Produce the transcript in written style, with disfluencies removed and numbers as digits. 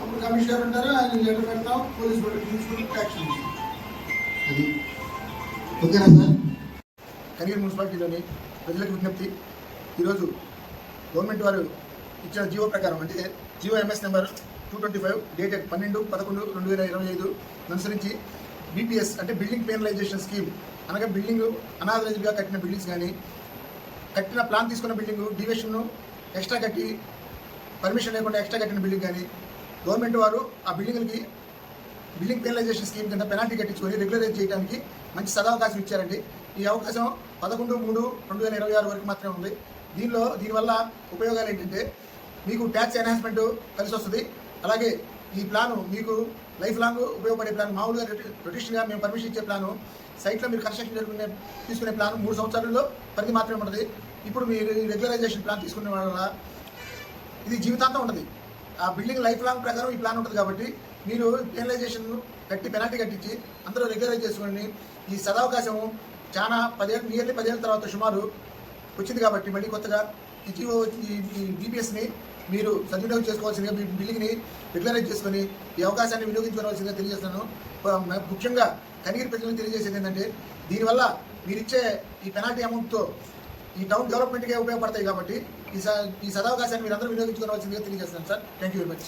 అప్పుడు కమిషనర్ ఉంటారు, ఆయన లెటర్ పెడతాం, పోలీసు వాళ్ళు తీసుకుని యాక్షన్ అది ఓకేనా సార్? కనిగిరి మున్సిపాలిటీలోని ప్రజలకు విజ్ఞప్తి, ఈరోజు గవర్నమెంట్ వారు ఇచ్చిన జీవో ప్రకారం అంటే జీవో ఎంఎస్ నెంబర్ 225 డేటెడ్ 12/11/2025 అనుసరించి బీపీఎస్ అంటే బిల్డింగ్ పెనలైజేషన్ స్కీమ్ అనగా బిల్డింగ్ అనాథరైజ్డ్గా కట్టిన బిల్డింగ్స్ కానీ కట్టిన ప్లాన్ తీసుకున్న బిల్డింగ్ డివిజన్ను ఎక్స్ట్రా కట్టి పర్మిషన్ లేకుండా ఎక్స్ట్రా కట్టిన బిల్డింగ్ కానీ గవర్నమెంట్ వారు ఆ బిల్డింగ్లకి బిల్డింగ్ పెనలైజేషన్ స్కీమ్ కింద పెనాల్టీ కట్టించుకొని రెగ్యులరైజ్ చేయడానికి మంచి సదవకాశం ఇచ్చారండి. ఈ అవకాశం 11/3/2026 వరకు మాత్రమే ఉంది. దీనివల్ల ఉపయోగాలు ఏంటంటే మీకు ట్యాక్స్ ఎన్హాన్స్మెంట్ కలిసి వస్తుంది. అలాగే ఈ ప్లాను మీకు లైఫ్ లాంగ్ ఉపయోగపడే ప్లాన్. మామూలుగా రొటేషన్గా మేము పర్మిషన్ ఇచ్చే ప్లాను సైట్లో మీరు కన్స్ట్రక్షన్ తీసుకునే ప్లాన్ 3 సంవత్సరాల్లో పరిధి మాత్రమే ఉంటుంది. ఇప్పుడు మీరు రెగ్యులరైజేషన్ ప్లాన్ తీసుకునే వల్ల ఇది జీవితాంతం ఉంటుంది. ఆ బిల్డింగ్ లైఫ్ లాంగ్ ప్రకారం ఈ ప్లాన్ ఉంటుంది కాబట్టి మీరు పెనలైజేషన్ కట్టి పెనాల్టీ కట్టించి అందరూ రెగ్యులరైజ్ చేసుకుని ఈ సదవకాశం చాలా నియర్లీ 10 ఏళ్ళ తర్వాత సుమారు వచ్చింది కాబట్టి మళ్ళీ కొత్తగా ఈ జీవో ఈ బీపీఎస్ని మీరు సద్వినియోగం చేసుకోవాల్సిందిగా మీ బిల్డింగ్ని రెగ్యులరైజ్ చేసుకొని ఈ అవకాశాన్ని వినియోగించుకోవాల్సిందిగా తెలియజేస్తున్నాను. ముఖ్యంగా కనిగిరి ప్రజలకు తెలియజేసేది ఏంటంటే దీనివల్ల మీరు ఇచ్చే ఈ పెనాల్టీ అమౌంట్తో ఈ టౌన్ డెవలప్మెంట్కే ఉపయోగపడతాయి కాబట్టి ఈ సదవకాశాన్ని మీరు అందరూ వినియోగించుకోవాల్సిందిగా తెలియజేస్తున్నాను sir. Thank you very much.